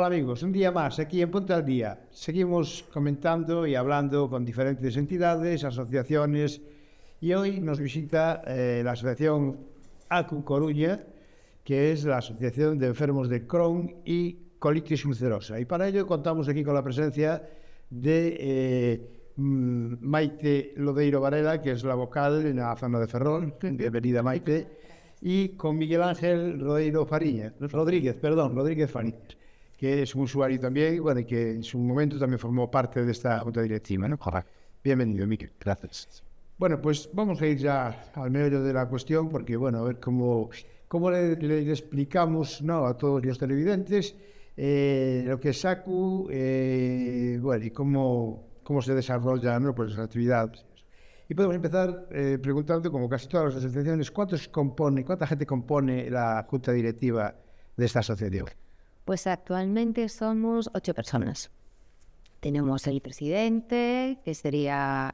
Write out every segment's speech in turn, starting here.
amigos, un día más aquí en Ponte al Día. Seguimos comentando y hablando con diferentes entidades, asociaciones y hoy nos visita la asociación ACU Coruña, que es la Asociación de Enfermos de Crohn y Colitis Ulcerosa. Y para ello contamos aquí con la presencia de Maite Lodeiro Varela, que es la vocal en la zona de Ferrol. Bienvenida, Maite. Y con Miguel Ángel Rodríguez Fariñas, que es un usuario también, y bueno, que en su momento también formó parte de esta junta directiva, ¿no? Correcto. Bienvenido, Miguel. Gracias. Bueno, pues vamos a ir ya al meollo de la cuestión, porque, bueno, a ver cómo le explicamos, ¿no?, a todos los televidentes lo que es ACU, bueno, y cómo se desarrolla, ¿no?, pues las actividades. Y podemos empezar preguntando, como casi todas las asociaciones, ¿cuánta gente compone la junta directiva de esta asociación? Pues actualmente somos 8 personas. Tenemos el presidente, que sería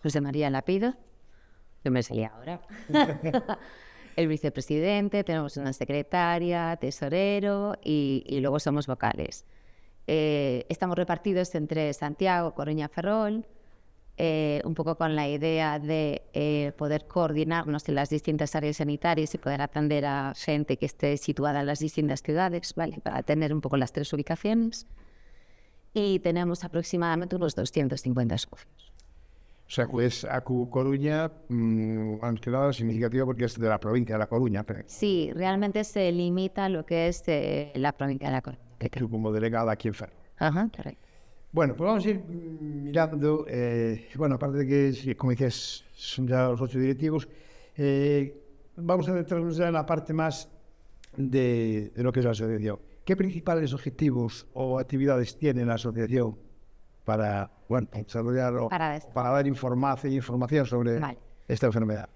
José María Lapido, que me salía ahora. El vicepresidente, tenemos una secretaria, tesorero y luego somos vocales. Estamos repartidos entre Santiago, Coruña, Ferrol, un poco con la idea de poder coordinarnos en las distintas áreas sanitarias y poder atender a gente que esté situada en las distintas ciudades, ¿vale?, para tener un poco las 3 ubicaciones. Y tenemos aproximadamente unos 250 socios. O sea, pues ACU Coruña, antes que nada, significativo porque es de la provincia de La Coruña. Pero... Sí, realmente se limita a lo que es la provincia de La Coruña. Tú como delegada aquí en Ferrol. Ajá, correcto. Bueno, pues vamos a ir mirando, bueno, aparte de que, como dices, son ya los 8 directivos, vamos a centrarnos ya en la parte más de lo que es la asociación. ¿Qué principales objetivos o actividades tiene la asociación para, bueno, desarrollar o para dar información sobre esta enfermedad?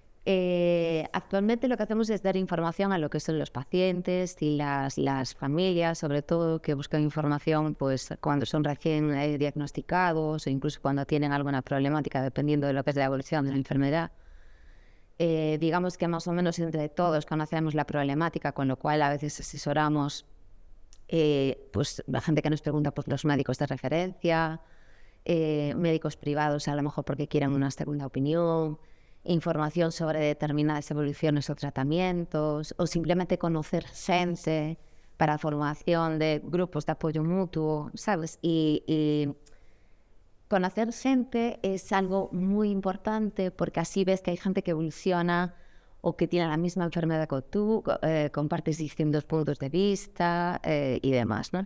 Actualmente lo que hacemos es dar información a lo que son los pacientes y las familias, sobre todo, que buscan información pues cuando son recién diagnosticados o incluso cuando tienen alguna problemática, dependiendo de lo que es la evolución de la enfermedad. Digamos que más o menos entre todos conocemos la problemática, con lo cual a veces asesoramos pues la gente que nos pregunta por los médicos de referencia, médicos privados a lo mejor porque quieren una segunda opinión, información sobre determinadas evoluciones o tratamientos, o simplemente conocer gente para formación de grupos de apoyo mutuo, ¿sabes? Y conocer gente es algo muy importante porque así ves que hay gente que evoluciona o que tiene la misma enfermedad que tú, compartes distintos puntos de vista y demás, ¿no?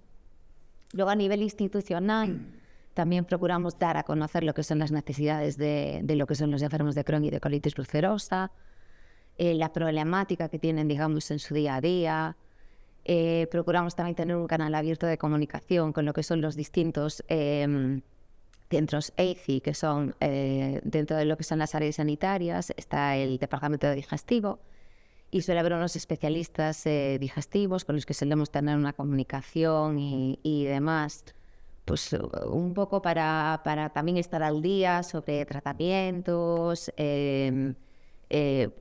Luego, a nivel institucional, también procuramos dar a conocer lo que son las necesidades de lo que son los enfermos de Crohn y de colitis ulcerosa, la problemática que tienen, digamos, en su día a día. Procuramos también tener un canal abierto de comunicación con lo que son los distintos centros EICI, que son dentro de lo que son las áreas sanitarias. Está el departamento de digestivo y suele haber unos especialistas digestivos con los que solemos tener una comunicación y demás, pues un poco para también estar al día sobre tratamientos,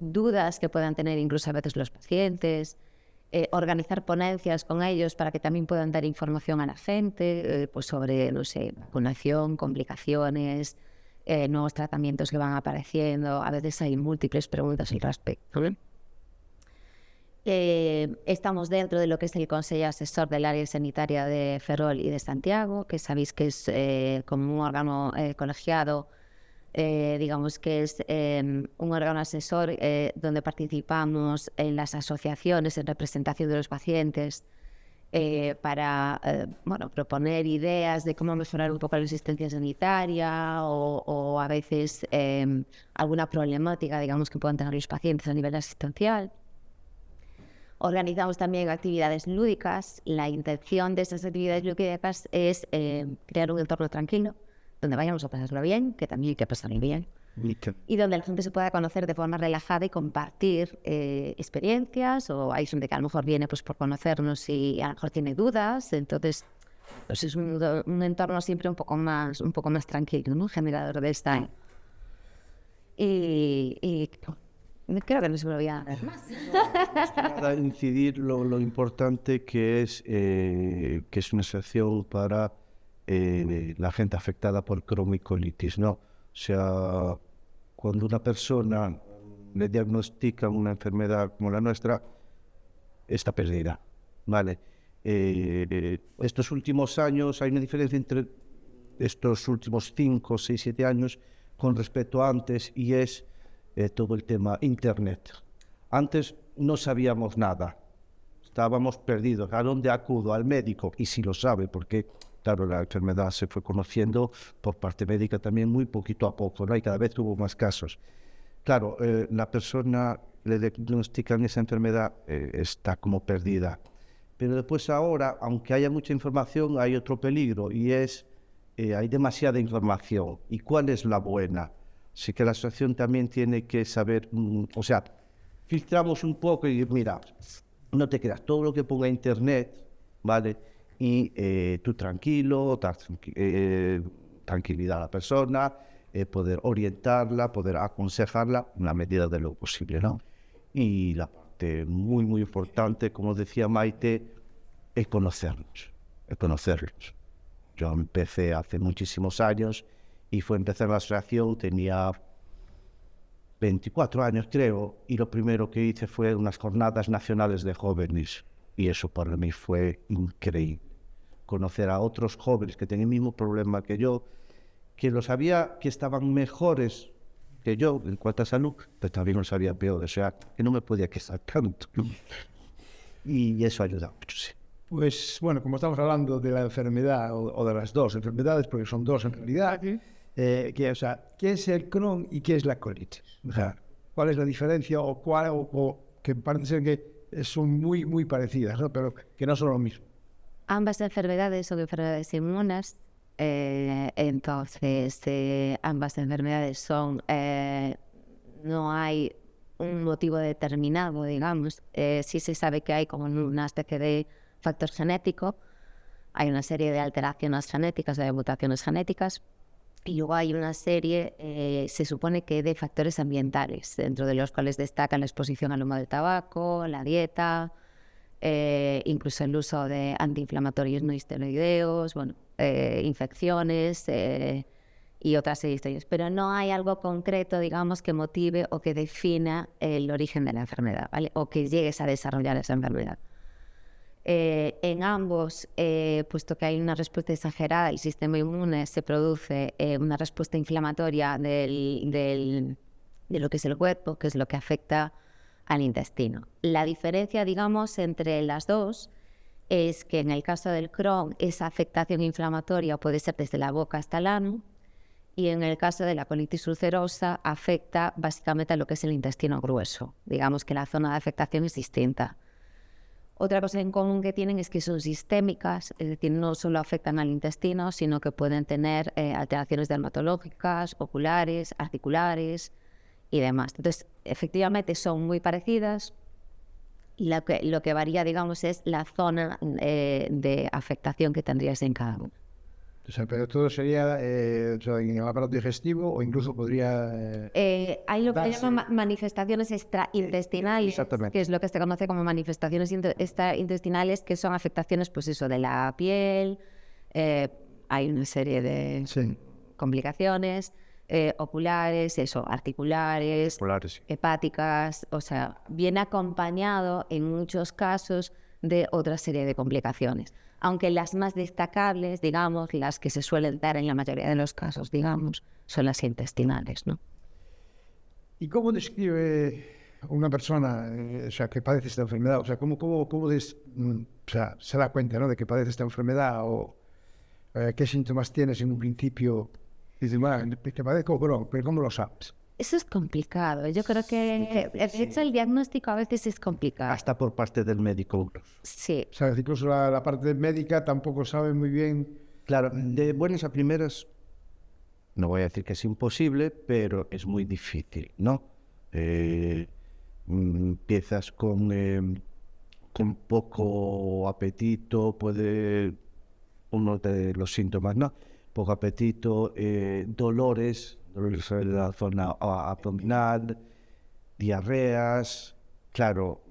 dudas que puedan tener incluso a veces los pacientes, organizar ponencias con ellos para que también puedan dar información a la gente, pues sobre, no sé, vacunación, complicaciones, nuevos tratamientos que van apareciendo. A veces hay múltiples preguntas al respecto. Estamos dentro de lo que es el Consejo Asesor del Área Sanitaria de Ferrol y de Santiago, que sabéis que es como un órgano colegiado, digamos que es un órgano asesor donde participamos en las asociaciones en representación de los pacientes para bueno, proponer ideas de cómo mejorar un poco la asistencia sanitaria o a veces alguna problemática, digamos, que puedan tener los pacientes a nivel asistencial. Organizamos también actividades lúdicas. La intención de estas actividades lúdicas es crear un entorno tranquilo, donde vayamos a pasarlo bien, que también hay que pasarlo bien, y donde la gente se pueda conocer de forma relajada y compartir experiencias, o hay gente que a lo mejor viene pues por conocernos y a lo mejor tiene dudas. Entonces pues es un entorno siempre un poco más tranquilo, ¿no?, generador de esta. Y creo que no se me lo voy a dar más. Para incidir lo importante que es una asociación para la gente afectada por Crohn y colitis, ¿no? O sea, cuando una persona le diagnostican una enfermedad como la nuestra, está perdida, ¿vale? Estos últimos años, hay una diferencia entre estos últimos 5, 6, 7 años con respecto a antes, y es todo el tema Internet. Antes no sabíamos nada, estábamos perdidos. ¿A dónde acudo? Al médico, y si lo sabe, porque claro, la enfermedad se fue conociendo por parte médica también muy poquito a poco, ¿no? Y cada vez hubo más casos. Claro, la persona le diagnostican esa enfermedad, está como perdida. Pero después ahora, aunque haya mucha información, hay otro peligro, y es hay demasiada información. ¿Y cuál es la buena? Así que la asociación también tiene que saber, o sea, filtramos un poco y mira, no te creas todo lo que ponga internet, ¿vale? Y tú tranquilo, dar tranquilidad a la persona, poder orientarla, poder aconsejarla en la medida de lo posible, ¿no? Y la parte muy, muy importante, como decía Maite, es conocernos, es conocerlos. Yo empecé hace muchísimos años y fue empezar la asociación, tenía 24 años creo, y lo primero que hice fue unas jornadas nacionales de jóvenes, y eso para mí fue increíble. Conocer a otros jóvenes que tenían el mismo problema que yo, que lo sabía que estaban mejores que yo en cuanto a salud, pero también lo sabía peor, o sea, que no me podía quejar tanto. Y eso ha ayudado mucho, sí. Pues bueno, como estamos hablando de la enfermedad o de las dos enfermedades, porque son dos en realidad, o sea, ¿qué es el Crohn y qué es la colitis? O sea, ¿cuál es la diferencia o que parece ser que son muy, muy parecidas, ¿no? Pero que no son lo mismo? Ambas enfermedades son enfermedades inmunes, entonces ambas enfermedades son, no hay un motivo determinado, digamos. Sí se sabe que hay como una especie de factor genético, hay una serie de alteraciones genéticas, de mutaciones genéticas, y luego hay una serie, se supone que de factores ambientales, dentro de los cuales destacan la exposición al humo del tabaco, la dieta, incluso el uso de antiinflamatorios no esteroideos, bueno, infecciones y otras serie de historias. Pero no hay algo concreto, digamos, que motive o que defina el origen de la enfermedad, ¿vale? O que llegues a desarrollar esa enfermedad. En ambos, puesto que hay una respuesta exagerada del sistema inmune, se produce una respuesta inflamatoria de lo que es el cuerpo, que es lo que afecta al intestino. La diferencia, digamos, entre las dos es que en el caso del Crohn, esa afectación inflamatoria puede ser desde la boca hasta el ano, y en el caso de la colitis ulcerosa afecta básicamente a lo que es el intestino grueso. Digamos que la zona de afectación es distinta. Otra cosa en común que tienen es que son sistémicas, es decir, no solo afectan al intestino, sino que pueden tener alteraciones dermatológicas, oculares, articulares y demás. Entonces, efectivamente son muy parecidas. Lo que varía, digamos, es la zona de afectación que tendrías en cada uno. O sea, pero todo sería o sea, en el aparato digestivo o incluso podría... hay lo que darse. se llama manifestaciones extraintestinales, que es lo que se conoce como manifestaciones extraintestinales, que son afectaciones, pues eso, de la piel, hay una serie de complicaciones, oculares, articulares, Sí. hepáticas, o sea, viene acompañado en muchos casos de otra serie de complicaciones. Aunque las más destacables, digamos, las que se suelen dar en la mayoría de los casos, digamos, son las intestinales, ¿no? ¿Y cómo describe una persona o sea, que padece esta enfermedad? O sea, ¿cómo o sea, se da cuenta, ¿no?, de que padece esta enfermedad o qué síntomas tienes en un principio? Dices, bueno, que padezco Crohn, pero ¿cómo lo sabes? Eso es complicado. Yo creo que, de hecho, el diagnóstico a veces es complicado. Hasta por parte del médico. Sí. O sea, incluso la parte médica tampoco sabe muy bien. Claro, de buenas a primeras, no voy a decir que es imposible, pero es muy difícil, ¿no? Empiezas con poco apetito, uno de los síntomas, ¿no? Poco apetito, dolores de la zona abdominal, diarreas, claro,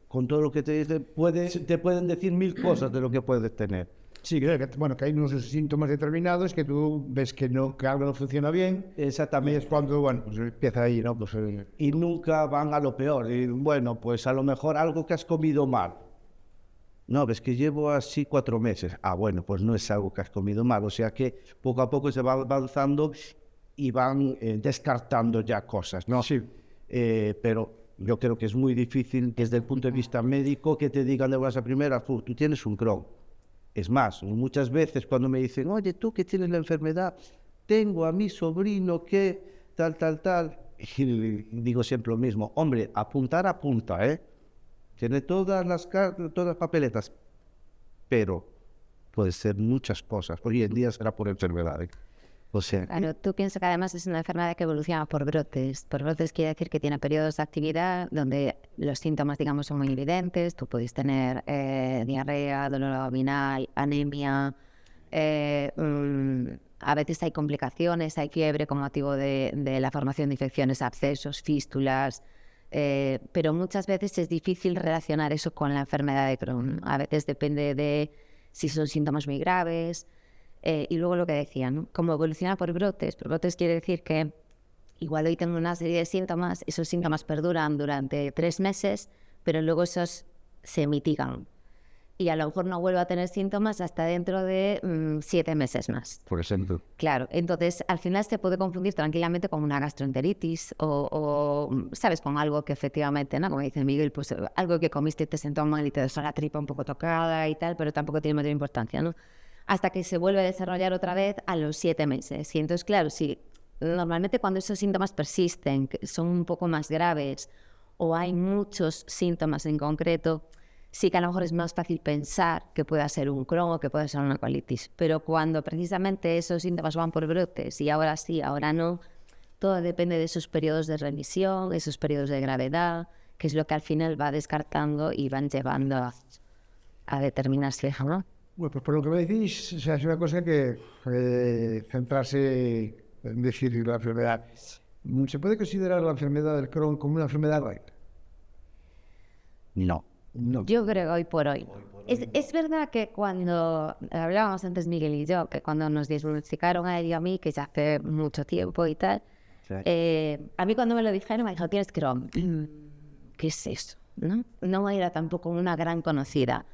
con todo lo que te dicen, te pueden decir 1000 cosas de lo que puedes tener. Sí, bueno, que hay unos síntomas determinados que tú ves que algo no funciona bien. Exactamente. Y es cuando, bueno, pues empieza ahí, ¿no? Pues, Y nunca van a lo peor. Y bueno, pues a lo mejor algo que has comido mal. No, ves que llevo así 4 meses. Ah, bueno, pues no es algo que has comido mal. O sea que poco a poco se va avanzando y van descartando ya cosas, ¿no? Sí. Pero yo creo que es muy difícil desde el punto de vista médico que te digan de buenas a primeras, tú tienes un Crohn. Es más, muchas veces cuando me dicen, oye, tú que tienes la enfermedad, tengo a mi sobrino que tal, y digo siempre lo mismo, hombre, apuntar apunta, ¿eh? Tiene todas las papeletas, pero puede ser muchas cosas. Hoy en día será por enfermedad, ¿eh? O sea, Claro, tú piensas que además es una enfermedad que evoluciona por brotes. Por brotes quiere decir que tiene periodos de actividad donde los síntomas, digamos, son muy evidentes. Tú puedes tener diarrea, dolor abdominal, anemia. A veces hay complicaciones, hay fiebre con motivo de la formación de infecciones, abscesos, fístulas. Pero muchas veces es difícil relacionar eso con la enfermedad de Crohn. A veces depende de si son síntomas muy graves. Y luego lo que decían, ¿no? Como evoluciona por brotes quiere decir que igual hoy tengo una serie de síntomas, esos síntomas perduran durante 3 meses, pero luego esos se mitigan. Y a lo mejor no vuelvo a tener síntomas hasta dentro de 7 meses más. por ejemplo. Claro, entonces al final se puede confundir tranquilamente con una gastroenteritis o ¿sabes? Con algo que efectivamente, ¿no? Como dice Miguel, pues algo que comiste y te sentó mal y te dejó la tripa un poco tocada y tal, pero tampoco tiene mayor importancia, ¿no? Hasta que se vuelve a desarrollar otra vez a los 7 meses. Y entonces, claro, sí, normalmente cuando esos síntomas persisten, que son un poco más graves o hay muchos síntomas en concreto, sí que a lo mejor es más fácil pensar que pueda ser un Crohn o que pueda ser una colitis. Pero cuando precisamente esos síntomas van por brotes y ahora sí, ahora no, todo depende de esos periodos de remisión, esos periodos de gravedad, que es lo que al final va descartando y van llevando a determinarse, ¿no? Bueno, pues por lo que me decís, o sea, es una cosa que centrarse en decir la enfermedad. ¿Se puede considerar la enfermedad del Crohn como una enfermedad rara? No. No. Yo creo que hoy por hoy. Es verdad que cuando hablábamos antes Miguel y yo, que cuando nos diagnosticaron a él y a mí, que ya hace mucho tiempo y tal, Sí. a mí cuando me lo dijeron me dijo, tienes Crohn. ¿Qué es eso? No era tampoco una gran conocida.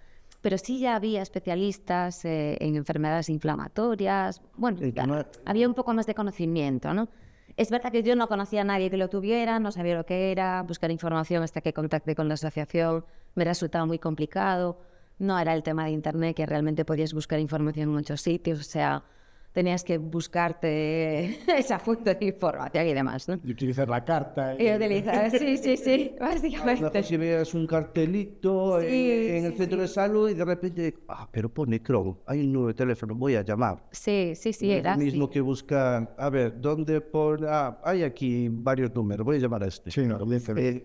Pero sí ya había especialistas en enfermedades inflamatorias. Bueno, había un poco más de conocimiento, ¿no? Es verdad que yo no conocía a nadie que lo tuviera, no sabía lo que era, buscar información hasta que contacté con la asociación me resultaba muy complicado. No era el tema de internet, que realmente podías buscar información en muchos sitios, o sea, tenías que buscarte esa fuente de información y demás, ¿no? Y utilizar la carta. Y utilizar, sí, básicamente. Si veas un cartelito en el centro de salud y de repente, pero pone Crohn, hay un número de teléfono, voy a llamar. Sí, Es era lo mismo así. que buscar, a ver, ¿dónde pone? Hay aquí varios números, voy a llamar a este. Sí, no,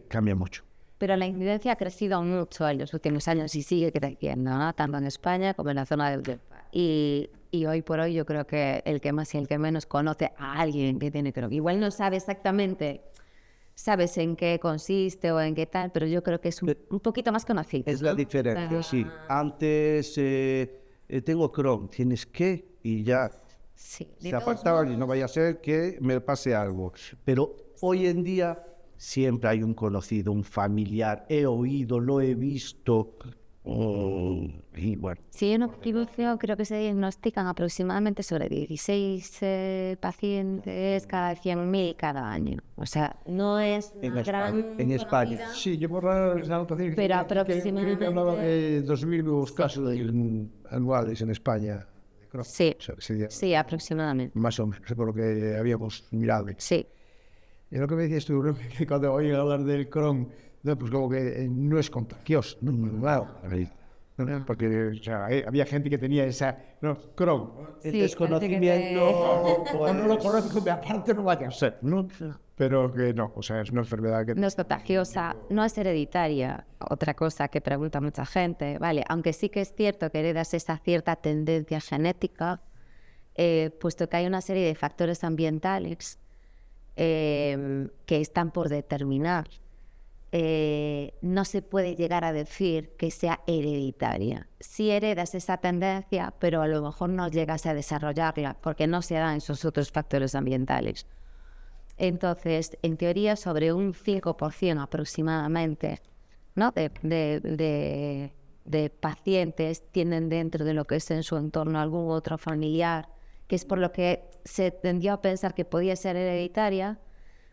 Cambia mucho. Pero la incidencia ha crecido mucho en los últimos años y sigue creciendo, ¿no? Tanto en España como en la zona de Europa. Y hoy por hoy yo creo que el que más y el que menos conoce a alguien que tiene Crohn. Igual no sabe exactamente, sabes en qué consiste o en qué tal, pero yo creo que es un poquito más conocido. Es la diferencia, sí. Antes tengo Crohn, tienes que y ya Sí, se apartaban y no vaya a ser que me pase algo. Pero hoy en día siempre hay un conocido, un familiar, he oído, lo he visto. Y bueno, Sí, en Optibucio creo que se diagnostican aproximadamente sobre 16 pacientes cada 100.000 cada año. O sea, no es una en España. conocida. Sí, yo por las anotaciones Pero creo que aproximadamente- hablaba de 2.000 nuevos casos anuales en España. Sí, O sea, sería sí, aproximadamente. más o menos, por lo que habíamos mirado. Sí. Y lo que me decías tú, ¿no? Que cuando oigo hablar del Crohn, no, pues como que no es contagioso, ¿no? Claro. ¿No? Porque o sea, había gente que tenía esa, no, Crohn. el Sí, desconocimiento. O no lo conozco, de aparte no vaya a ser, ¿no? Pero que no, o sea, es una enfermedad que... No es contagiosa, no es hereditaria. Otra cosa que pregunta mucha gente, vale, aunque sí que es cierto que heredas esa cierta tendencia genética, puesto que hay una serie de factores ambientales que están por determinar, no se puede llegar a decir que sea hereditaria. Sí heredas esa tendencia, pero a lo mejor no llegas a desarrollarla porque no se dan esos otros factores ambientales. Entonces, en teoría, sobre un 5% aproximadamente, ¿no?, de pacientes tienen dentro de lo que es en su entorno algún otro familiar, que es por lo que se tendió a pensar que podía ser hereditaria,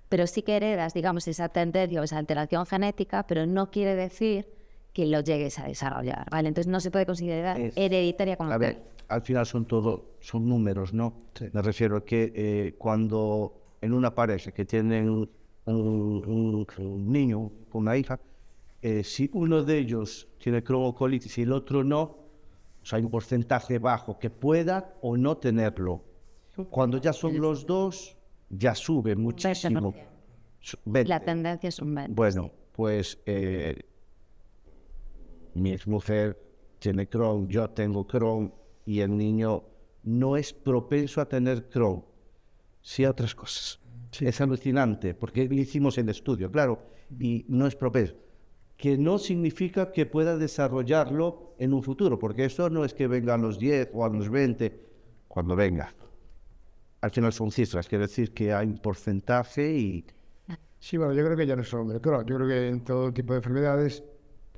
pero sí que heredas, digamos, esa tendencia o esa alteración genética, pero no quiere decir que lo llegues a desarrollar, ¿vale? Entonces no se puede considerar hereditaria como tal. Al final son números, ¿no? Sí. Me refiero a que cuando en una pareja que tienen un niño, una hija, si uno de ellos tiene croncolitis y el otro no, o sea, hay un porcentaje bajo que pueda o no tenerlo. Cuando ya son los dos, ya sube muchísimo. 20. La tendencia es un 20. Bueno, pues mi exmujer tiene Crohn, yo tengo Crohn y el niño no es propenso a tener Crohn, sí a otras cosas. Sí. Es alucinante, porque le hicimos el estudio, claro, y no es propenso. Que no significa que pueda desarrollarlo en un futuro, porque eso no es que venga a los 10 o a los 20, cuando venga. Al final son cifras, quiere decir que hay un porcentaje y... Sí, bueno, yo creo que ya no es solo el Crohn, yo creo que en todo tipo de enfermedades,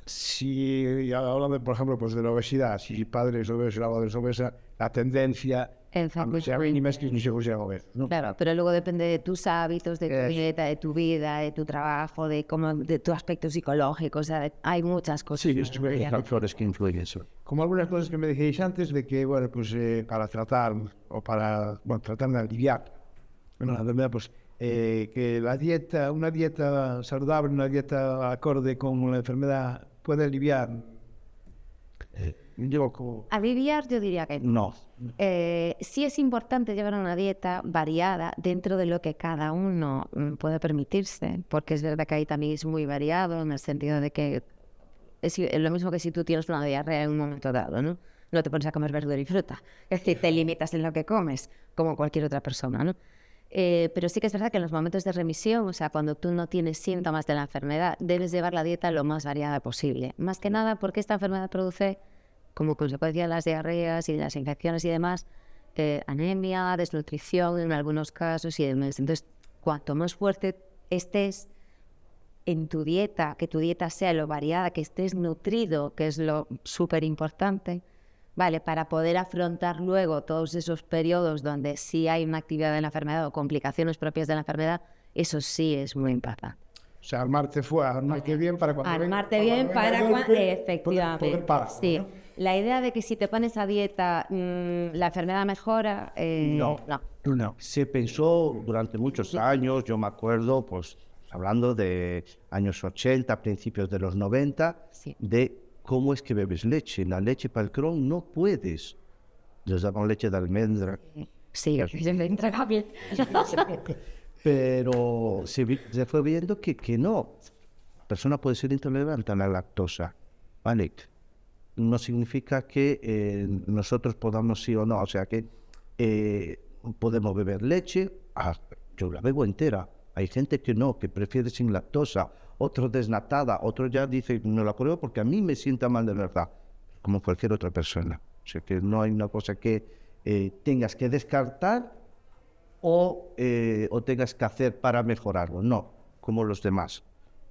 si hablando, por ejemplo, pues de la obesidad, si padres obesos y madres obesas, la tendencia... Aunque sea mínima, es que mis hijos sean obesos, ¿no? Claro, pero luego depende de tus hábitos, de tu dieta, de tu vida, de tu trabajo, de tu aspecto psicológico, o sea, hay muchas cosas. Sí, hay factores que influyen eso. Como algunas cosas que me dijéis antes de que, bueno, pues para tratar o para, bueno, tratar de aliviar, bueno, la enfermedad, pues que la dieta, una dieta saludable, una dieta acorde con la enfermedad puede aliviar. Aliviar yo diría que no. Sí es importante llevar una dieta variada dentro de lo que cada uno puede permitirse, porque es verdad que ahí también es muy variado en el sentido de que es lo mismo que si tú tienes una diarrea en un momento dado, ¿no? No te pones a comer verdura y fruta, es decir, te limitas en lo que comes, como cualquier otra persona, ¿no? Pero sí que es verdad que en los momentos de remisión, o sea, cuando tú no tienes síntomas de la enfermedad, debes llevar la dieta lo más variada posible. Más que nada porque esta enfermedad produce, como consecuencia de las diarreas y de las infecciones y demás, anemia, desnutrición en algunos casos y demás. Entonces, cuanto más fuerte estés en tu dieta, que tu dieta sea lo variada, que estés nutrido, que es lo súper importante, ¿vale? Para poder afrontar luego todos esos periodos donde sí hay una actividad de la enfermedad o complicaciones propias de la enfermedad, eso sí es muy importante. O sea, armarte bien para cuando armarte bien para cuando... Efectivamente. Poder parar, sí. ¿no? La idea de que si te pones a dieta la enfermedad mejora... No. Se pensó durante muchos años, yo me acuerdo, pues hablando de años 80, principios de los 90, de cómo es que bebes leche. La leche para el Crohn no puedes. Les daban leche de almendra. Sí, es intragable. Pero se fue viendo que no. La persona puede ser intolerante a la lactosa, ¿vale? No significa que nosotros podamos sí o no. O sea que podemos beber leche. Yo la bebo entera. Hay gente que no, que prefiere sin lactosa. Otro desnatada. Otro ya dice, no la pruebo porque a mí me sienta mal de verdad. Como cualquier otra persona. O sea que no hay una cosa que tengas que descartar o tengas que hacer para mejorarlo. No, como los demás.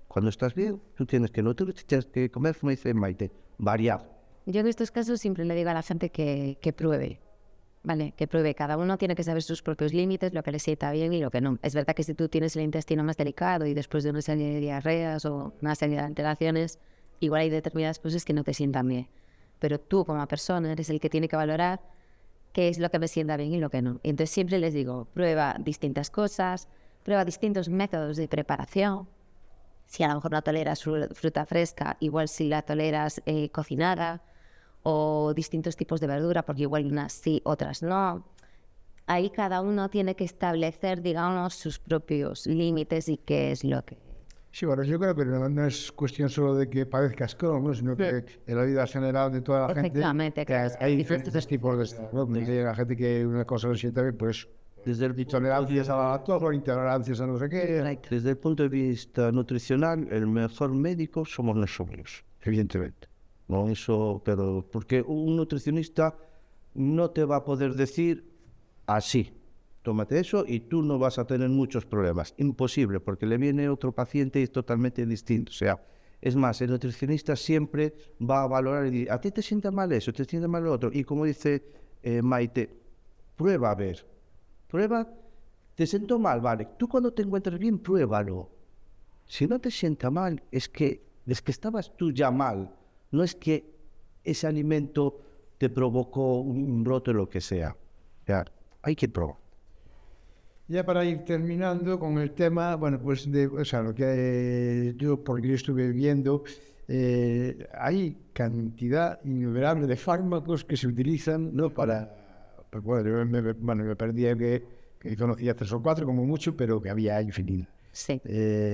Cuando estás bien, tú tienes que nutrirte, tienes que comer, como dice Maite, variar. Yo en estos casos siempre le digo a la gente que pruebe, ¿vale? Que pruebe. Cada uno tiene que saber sus propios límites, lo que le sienta bien y lo que no. Es verdad que si tú tienes el intestino más delicado y después de una serie de diarreas o una serie de alteraciones, igual hay determinadas cosas que no te sientan bien. Pero tú como persona eres el que tiene que valorar qué es lo que me sienta bien y lo que no. Y entonces siempre les digo, prueba distintas cosas, prueba distintos métodos de preparación. Si a lo mejor no toleras fruta fresca, igual si la toleras cocinada, o distintos tipos de verdura, porque igual unas sí, otras no. Ahí cada uno tiene que establecer, digamos, sus propios límites y qué es lo que... Sí, bueno, yo creo que no es cuestión solo de que padezcas Crohn, ¿no? Sino que en la vida general de toda la gente Efectivamente, que hay diferentes tipos de... ¿no? Hay la gente que una cosa lo siente bien, pues Desde el, Intolerancias a la lactosa, intolerancias a no sé qué. desde el punto de vista nutricional, el mejor médico somos nosotros, evidentemente. No eso, pero porque un nutricionista no te va a poder decir así, tómate eso y tú no vas a tener muchos problemas. Imposible, porque le viene otro paciente y es totalmente distinto. O sea, es más, el nutricionista siempre va a valorar y decir, a ti te sienta mal eso, te sienta mal lo otro. Y como dice Maite, prueba a ver. Prueba, te siento mal, vale. Tú cuando te encuentres bien, pruébalo. Si no te sienta mal, es que estabas tú ya mal. No es que ese alimento te provocó un brote o lo que sea. O sea, hay que probar. Ya para ir terminando con el tema, bueno, pues o sea, lo que porque yo estuve viendo, hay cantidad innumerable de fármacos que se utilizan, ¿no? Pues bueno, me perdí que conocía 3 o 4 como mucho, pero que había infinidad. Sí.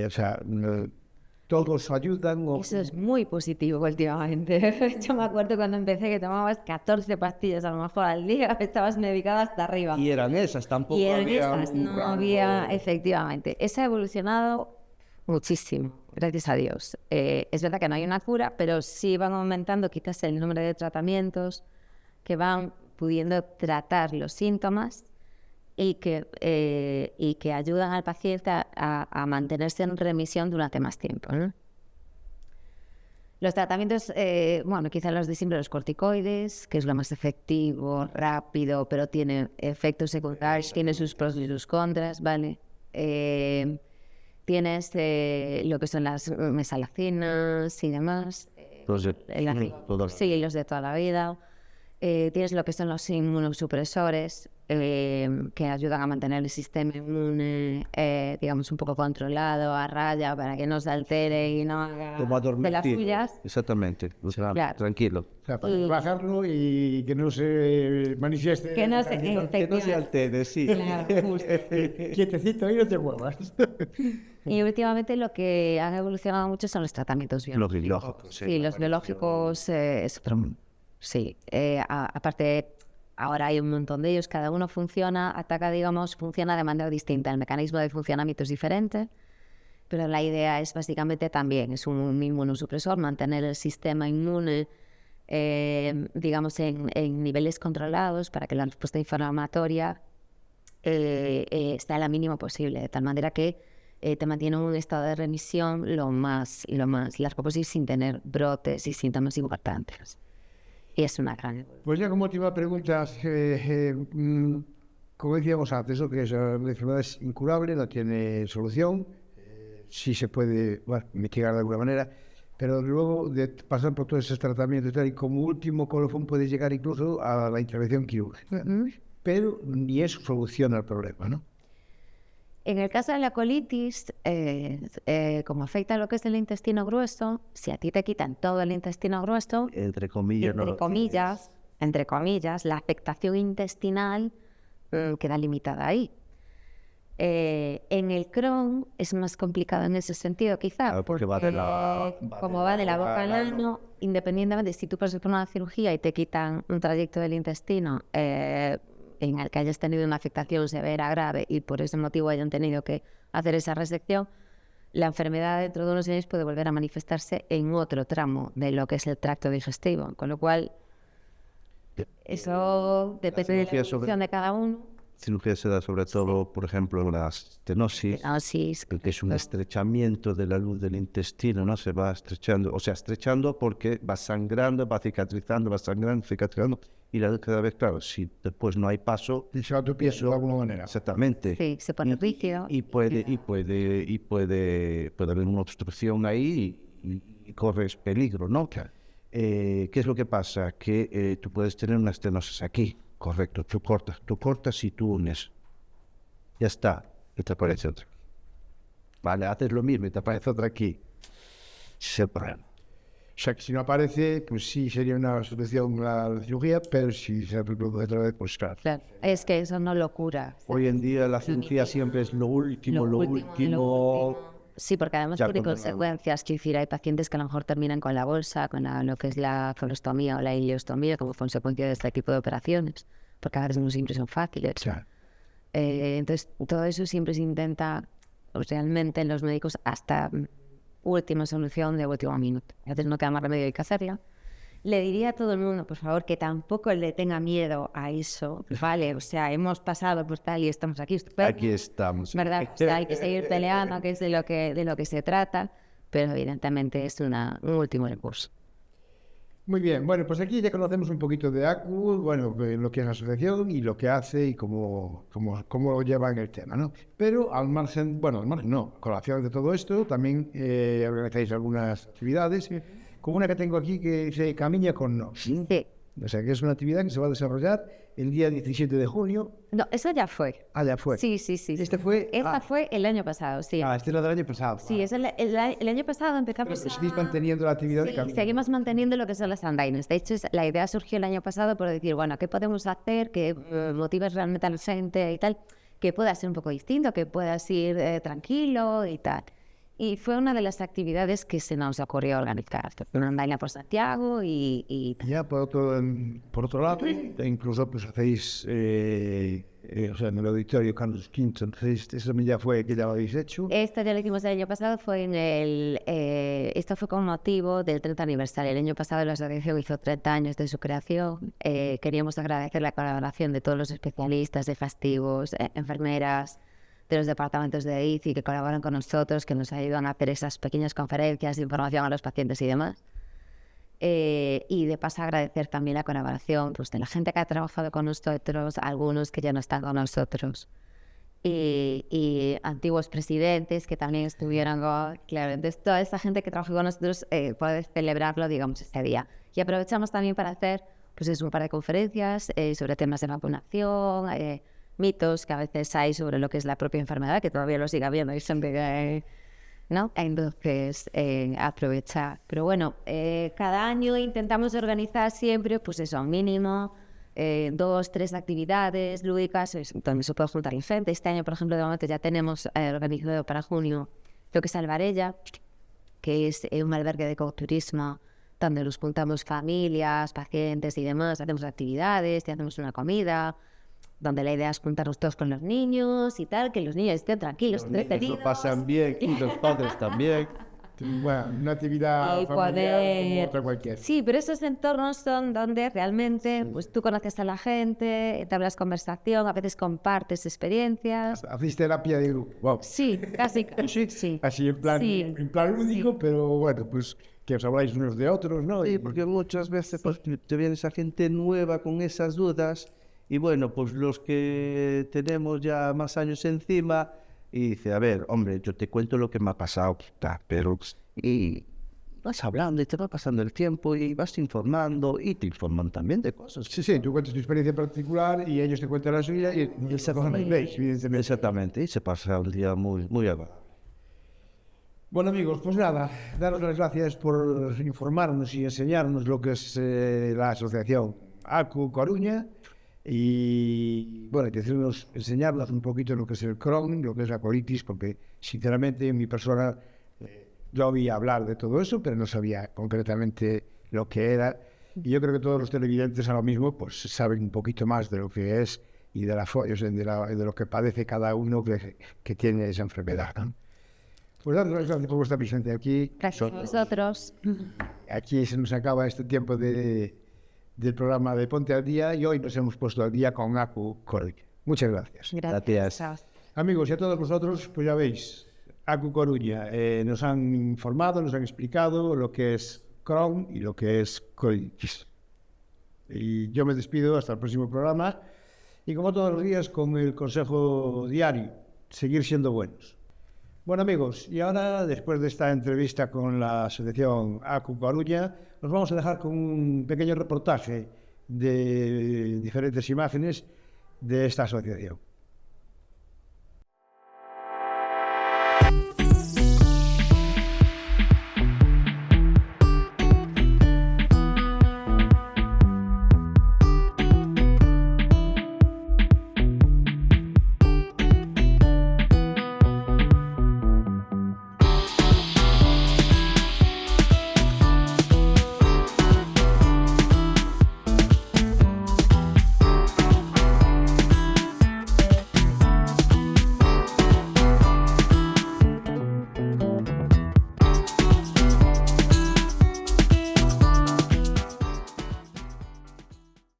O sea, todos ayudan. Eso es muy positivo últimamente. Yo me acuerdo cuando empecé que tomabas 14 pastillas a lo mejor al día, estabas medicada hasta arriba. Y eran esas, tampoco Y en había esas un no rango. había, efectivamente. Esa ha evolucionado muchísimo, gracias a Dios. Es verdad que no hay una cura, pero sí van aumentando quizás el número de tratamientos que van pudiendo tratar los síntomas y que ayudan al paciente a mantenerse en remisión durante más tiempo, ¿no? Los tratamientos, bueno, quizás los de siempre, los corticoides, que es lo más efectivo, rápido, pero tiene efectos secundarios, tiene sus pros y sus contras, ¿vale? Tienes lo que son las mesalacinas y demás. Los de toda- Sí, los de toda la vida. Tienes lo que son los inmunosupresores, que ayudan a mantener el sistema inmune, digamos, un poco controlado, a raya, para que no se altere y no haga Como a dormir. de las suyas. Exactamente. O sea, Claro. tranquilo. O sea, para bajarlo y que no se manifieste. Que no se- Que no se altere, sí. Claro, Quietecito ahí, no te muevas. Y últimamente lo que han evolucionado mucho son los tratamientos Los biológicos. biológicos, Sí, los biológicos es otro. Sí, aparte ahora hay un montón de ellos, cada uno ataca, digamos, funciona de manera distinta. El mecanismo de funcionamiento es diferente, pero la idea es básicamente también, es un inmunosupresor, mantener el sistema inmune, digamos, en niveles controlados para que la respuesta inflamatoria esté a la mínima posible, de tal manera que te mantiene en un estado de remisión lo más largo posible sin tener brotes y síntomas importantes. Y es una gran... Pues ya como última pregunta, como decíamos antes, ¿no? Que la enfermedad es incurable, no tiene solución, sí se puede mitigar de alguna manera, pero luego de pasar por todos esos tratamientos y tal, y como último colofón puede llegar incluso a la intervención quirúrgica. Pero ni eso soluciona el problema, ¿no? En el caso de la colitis, como afecta a lo que es el intestino grueso, si a ti te quitan todo el intestino grueso, Entre comillas, no lo entre comillas, la afectación intestinal queda limitada ahí. En el Crohn es más complicado en ese sentido, quizá, Claro, porque va de la boca al ano, independientemente si tú pasas por una cirugía y te quitan un trayecto del intestino en el que hayas tenido una afectación severa, grave, y por ese motivo hayan tenido que hacer esa resección, la enfermedad dentro de unos años puede volver a manifestarse en otro tramo de lo que es el tracto digestivo, con lo cual eso depende de la evolución de cada uno. Cirugía se da sobre todo, por ejemplo, en la estenosis, que es un estrechamiento de la luz del intestino, ¿no? Se va estrechando, o sea, estrechando porque va sangrando, va cicatrizando, cicatrizando, y cada vez, claro, si después no hay paso... Y se va a tu pie de alguna manera. Exactamente. Sí, se pone rígido. Y puede haber una obstrucción ahí y corres peligro, ¿no? ¿Qué es lo que pasa? Que tú puedes tener una estenosis aquí, correcto, tú cortas y tú unes. Ya está, y te aparece otra. Vale, haces lo mismo y te aparece otra aquí. Ese es el problema. O sea, que si no aparece, pues sí sería una solución la cirugía, pero si se reproduce otra vez, pues claro. Claro, es que eso no lo cura. Hoy en día la cirugía siempre es lo último. Sí, porque además Ya tiene controlado. consecuencias. Quiero decir, hay pacientes que a lo mejor terminan con la bolsa, con lo que es la colostomía o la ileostomía como consecuencia de este tipo de operaciones, porque a veces no siempre son fáciles. Claro. Entonces, todo eso siempre se intenta, pues, realmente los médicos hasta última solución de último minuto. A veces no queda más remedio, hay que hacerla. Le diría a todo el mundo, por favor, que tampoco le tenga miedo a eso, ¿vale? O sea, hemos pasado por tal y estamos aquí. Estupendo, Aquí estamos. ¿verdad? O sea, hay que seguir peleando, que es de lo que se trata, pero evidentemente es un último recurso. Muy bien, bueno, pues aquí ya conocemos un poquito de ACU, bueno, lo que es la asociación y lo que hace y cómo lo lleva en el tema, ¿no? Pero al margen no, a colación de todo esto, también organizáis algunas actividades, como una que tengo aquí que dice Camiña con Nos. Sí. O sea, que es una actividad que se va a desarrollar el día 17 de junio. No, eso ya fue. Ah, ya fue. Sí. Esta fue el año pasado, sí. Este era del año pasado. Sí, es el año pasado empezamos Pero seguís manteniendo la actividad de Camiña. seguimos manteniendo lo que son las andainas. De hecho, la idea surgió el año pasado por decir, bueno, ¿qué podemos hacer que motive realmente a la gente y tal? Que pueda ser un poco distinto, que puedas ir tranquilo y tal. Y fue una de las actividades que se nos ocurrió organizar. Una andaina por Santiago y Ya por otro lado, incluso pues hacéis, o sea, en el auditorio Carlos V, entonces eso ya fue que ya lo habéis hecho. esto ya lo hicimos el año pasado, esto fue con motivo del 30 aniversario. El año pasado la asociación hizo 30 años de su creación. Queríamos agradecer la colaboración de todos los especialistas, de festivos, enfermeras, de los departamentos de ICI que colaboran con nosotros, que nos ayudan a hacer esas pequeñas conferencias de información a los pacientes y demás. Y de paso agradecer también la colaboración, pues, de la gente que ha trabajado con nosotros, algunos que ya no están con nosotros, y antiguos presidentes que también estuvieron claro, entonces toda esa gente que trabajó con nosotros puede celebrarlo, digamos, este día. Y aprovechamos también para hacer, pues, un par de conferencias sobre temas de vacunación, mitos que a veces hay sobre lo que es la propia enfermedad, que todavía lo sigue habiendo, hay gente que, ¿no? Entonces, aprovechar. Pero bueno, cada año intentamos organizar siempre, pues eso, mínimo 2, 3 actividades lúdicas, donde se puede juntar la gente. Este año, por ejemplo, de momento ya tenemos organizado para junio lo que es Alvarella, que es un albergue de ecoturismo, donde nos juntamos familias, pacientes y demás, hacemos actividades, y hacemos una comida, donde la idea es juntarnos todos con los niños y tal, que los niños estén tranquilos, Los niños entretenidos. lo pasan bien y los padres también. Bueno, una actividad Y familiar como otra cualquiera. Sí, pero esos entornos son donde realmente pues, tú conoces a la gente, te hablas conversación, a veces compartes experiencias. Hacéis terapia de grupo. Wow. Sí, casi. Sí. Así en plan lúdico, pero bueno, pues que os habláis unos de otros, ¿no? Sí, porque muchas veces pues, te viene esa gente nueva con esas dudas y bueno, pues los que tenemos ya más años encima y dice, a ver, hombre, yo te cuento lo que me ha pasado, pero y vas hablando y te va pasando el tiempo y vas informando y te informan también de cosas. Sí, tú cuentas tu experiencia particular y ellos te cuentan la suya y esa cosa no veis, evidentemente. Exactamente, y se pasa un día muy, muy agradable. Bueno, amigos, pues nada, daros las gracias por informarnos y enseñarnos lo que es la asociación ACU Coruña y, bueno, enseñarnos un poquito lo que es el Crohn, lo que es la colitis, porque, sinceramente, en mi persona, yo oía hablar de todo eso, pero no sabía concretamente lo que era. Y yo creo que todos los televidentes ahora mismo, pues, saben un poquito más de lo que es y de de lo que padece cada uno que tiene esa enfermedad, ¿no? Pues daros las gracias por vuestra presencia aquí. Gracias a vosotros. Aquí se nos acaba este tiempo del programa de Ponte al Día y hoy nos hemos puesto al día con ACU Coruña. Muchas gracias. Gracias. Amigos, y a todos vosotros, pues ya veis, ACU Coruña nos han informado, nos han explicado lo que es Crohn y lo que es colitis. Y yo me despido hasta el próximo programa y como todos los días con el consejo diario, seguir siendo buenos. Bueno, amigos, y ahora, después de esta entrevista con la asociación ACU Coruña, nos vamos a dejar con un pequeño reportaje de diferentes imágenes de esta asociación.